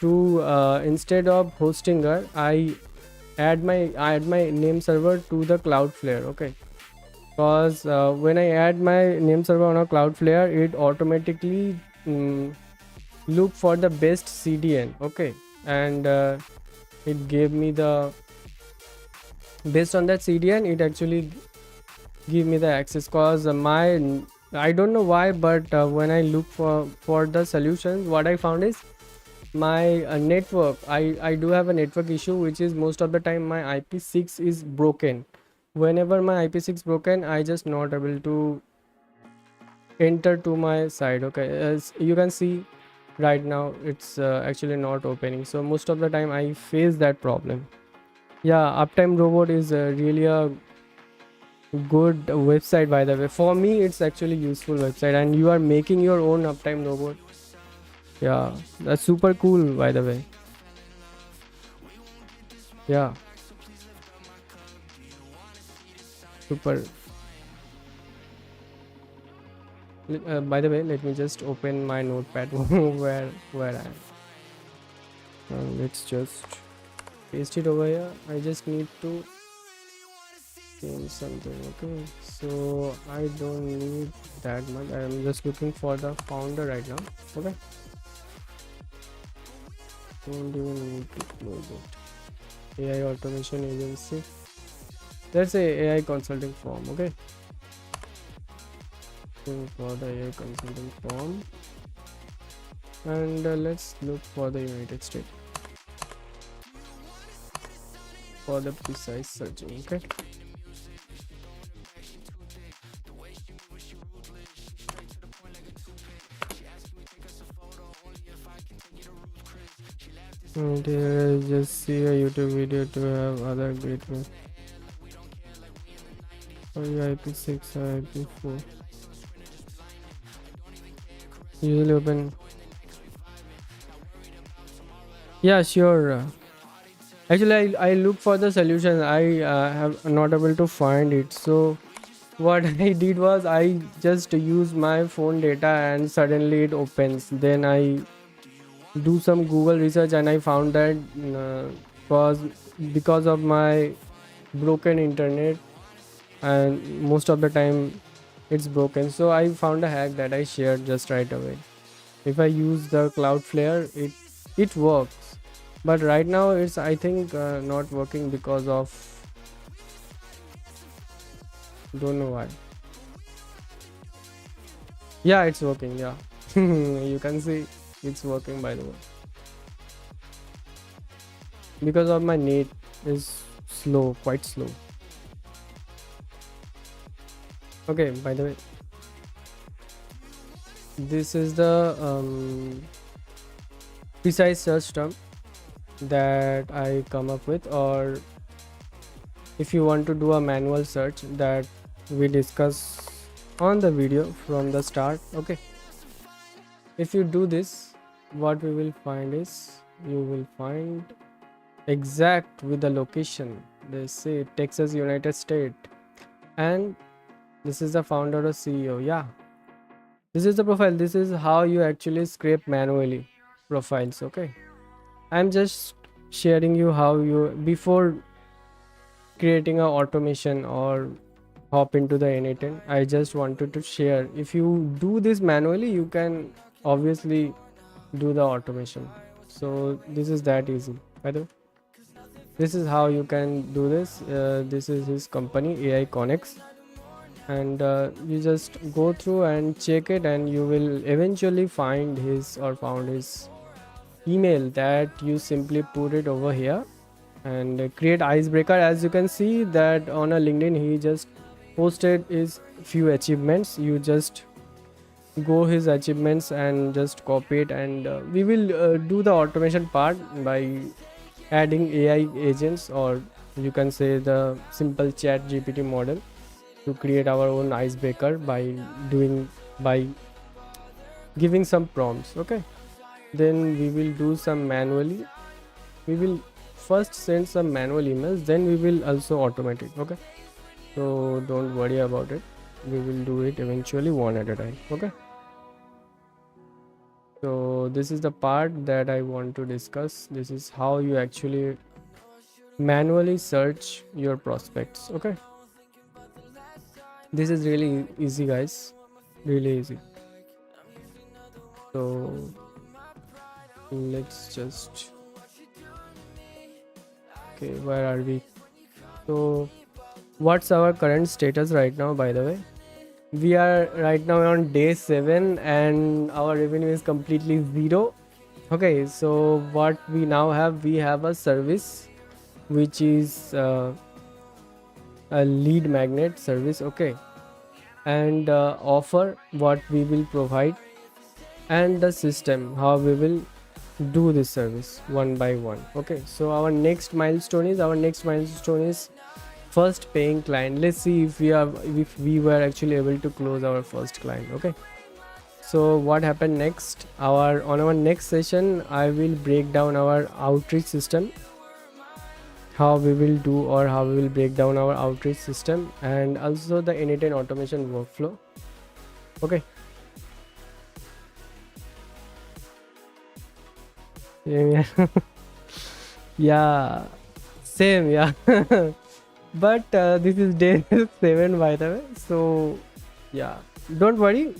to instead of Hostinger, I add my name server to the Cloudflare. Okay, because when I add my name server on a Cloudflare, it automatically look for the best CDN. Okay, and it gave me the, based on that CDN, it actually give me the access. Cause my, I don't know why, but when I look for the solutions, what I found is my network. I do have a network issue, which is most of the time my IP6 is broken. Whenever my IP6 broken, I just not able to enter to my site. Okay, as you can see right now, it's actually not opening. So most of the time I face that problem. Yeah, Uptime Robot is really a good website, by the way. For me, it's actually useful website, and you are making your own Uptime Robot. Yeah, that's super cool, by the way. Yeah, super. By the way, let me just open my notepad where I am. Let's just paste it over here. I just need to change something. Okay, so I don't need that much. I am just looking for the founder right now. Okay, don't even need to close it. AI automation agency. Let's say AI consulting firm. Okay, looking for the AI consulting firm, and let's look for the United States for the precise searching. Okay. And here I just see a YouTube video to have other gateway. Oh, yeah, IP6 or IP4. Usually open. Yeah, sure. Actually, I look for the solution. I have not able to find it. So what I did was I just use my phone data and suddenly it opens. Then I do some Google research and I found that was because of my broken internet, and most of the time it's broken. So I found a hack that I shared just right away. If I use the Cloudflare, it works, but right now it's, I think, not working because of, don't know why. Yeah, it's working. Yeah. You can see it's working, by the way, because of my net is slow, quite slow. Okay, by the way, this is the precise search term that I come up with, or if you want to do a manual search that we discuss on the video from the start. Okay, if you do this, what we will find is, you will find exact with the location. They say Texas, United States, and this is the founder or CEO. Yeah, this is the profile. This is how you actually scrape manually profiles. Okay, I'm just sharing you how you, before creating a automation or hop into the N8. I just wanted to share, if you do this manually, you can obviously do the automation. So this is that easy. By the way, this is how you can do this. This is his company, AI Connex, and you just go through and check it, and you will eventually find his or found his email, that you simply put it over here and create icebreaker. As you can see that on a LinkedIn, he just posted his few achievements. You just go his achievements and just copy it, and we will do the automation part by adding AI agents, or you can say the simple chat GPT model, to create our own icebreaker by doing, by giving some prompts. Okay, then we will do some manually. We will first send some manual emails, then we will also automate it. Okay, so don't worry about it, we will do it eventually one at a time. Okay, so this is the part that I want to discuss. This is how you actually manually search your prospects. Okay, this is really easy, guys, really easy. So let's just, okay, where are we? So what's our current status right now? By the way, we are right now on day 7 and our revenue is completely zero. Okay, so what we now have, we have a service which is a lead magnet service. Okay, and offer what we will provide, and the system how we will do this service one by one. Okay, so our next milestone is first paying client. Let's see if we were actually able to close our first client. Okay, so what happened next, on our next session I will break down our outreach system, how we will do, or how we will break down our outreach system, and also the N8 automation workflow. Okay, yeah. Yeah, same, yeah. But this is day 7, by the way. So yeah, don't worry,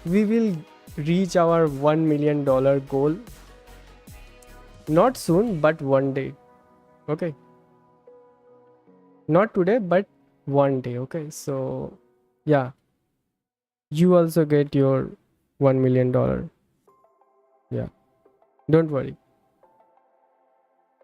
we will reach our $1 million goal, not soon but one day. Okay, not today but one day. Okay, so yeah, you also get your $1 million. Yeah, don't worry.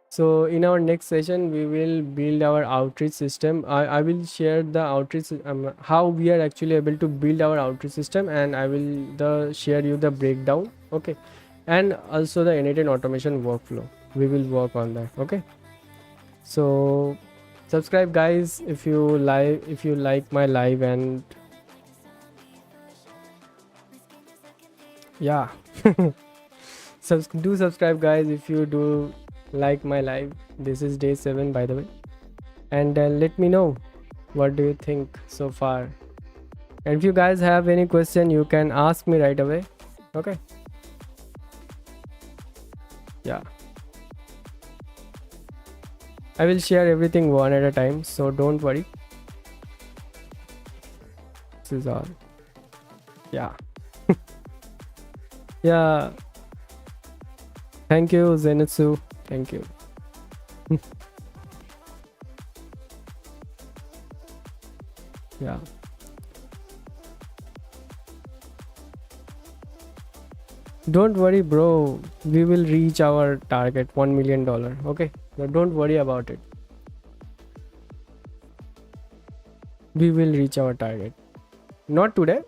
So in our next session we will build our outreach system. I will share the outreach, how we are actually able to build our outreach system, and I will share you the breakdown. Okay, and also the N8 automation workflow, we will work on that. Okay, so subscribe, guys, if you like my live, and yeah. Do subscribe, guys, if you do like my live. This is day 7, by the way, and let me know what do you think so far, and if you guys have any question you can ask me right away. Okay, yeah, I will share everything one at a time, so don't worry. This is all. Yeah. Yeah, thank you, Zenitsu, thank you. Yeah, don't worry, bro, we will reach our target, $1 million. Okay, now don't worry about it, we will reach our target, not today,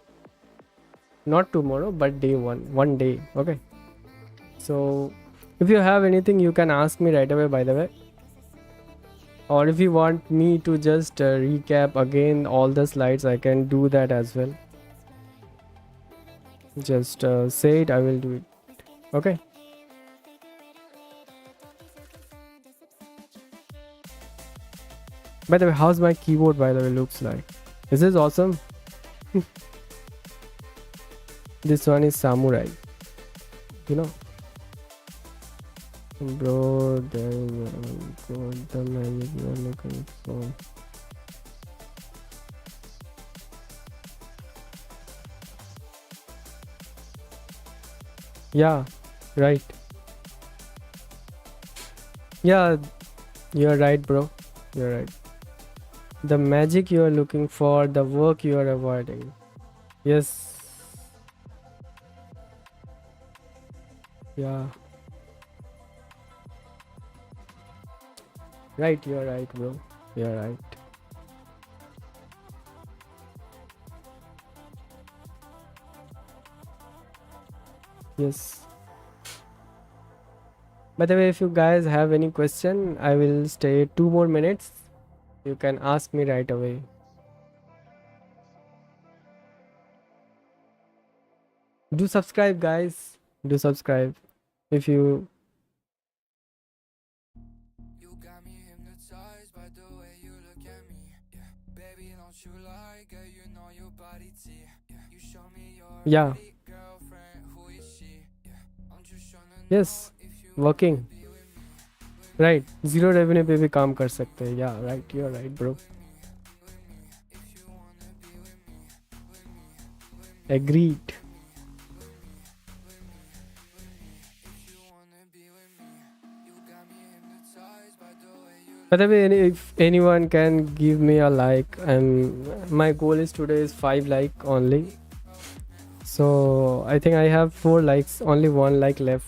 not tomorrow, but day one day. Okay, so if you have anything you can ask me right away, by the way, or if you want me to just recap again all the slides, I can do that as well. Just say it, I will do it. Okay, by the way, how's my keyboard, by the way, looks like? This is awesome. This one is samurai. You know, bro. There is the magic you are looking for. Yeah, right. Yeah, you're right, bro. You're right. The magic you are looking for, the work you are avoiding. Yes. Yeah. Right, you're right, bro. You're right. Yes. By the way, if you guys have any question, I will stay 2 more minutes. You can ask me right away. Do subscribe, guys. Do subscribe. If you You got me hypnotized by the way you look at me. Yeah, baby, don't you lie, girl, you know your body T. Yeah, you show me your yeah, pretty girlfriend, who is she? Yeah, I'm just trying to know yes, if you working. be with me. Right. Zero revenue पे भी काम कर सकते हैं. Yeah, right. You're right, bro. Agreed. By the way, if anyone can give me a like, and my goal is today is 5 like only. So I think I have 4 likes, only 1 like left.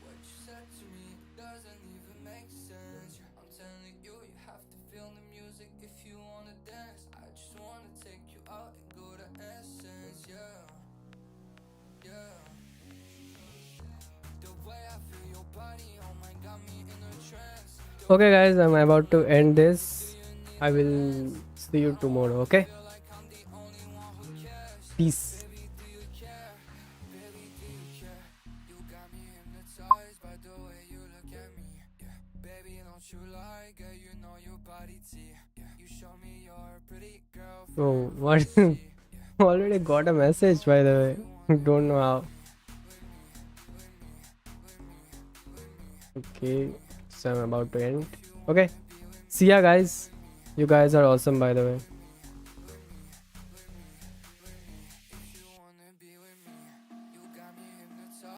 What you said to me doesn't even make sense. I'm telling you, you have to feel the music if you wanna dance. I just wanna take you out and go to essence, yeah, yeah. The way I feel your body, oh my, got me in a trance. Okay, guys, I'm about to end this. I will see you tomorrow. Okay. Peace. By the way you look at me, yeah. Baby, don't you lie, girl, you know your body T. Yeah, you show me your pretty girlfriend. Oh, what? Already got a message, by the way. Don't know how. Okay, so I'm about to end. Okay, see ya, guys. You guys are awesome, by the way.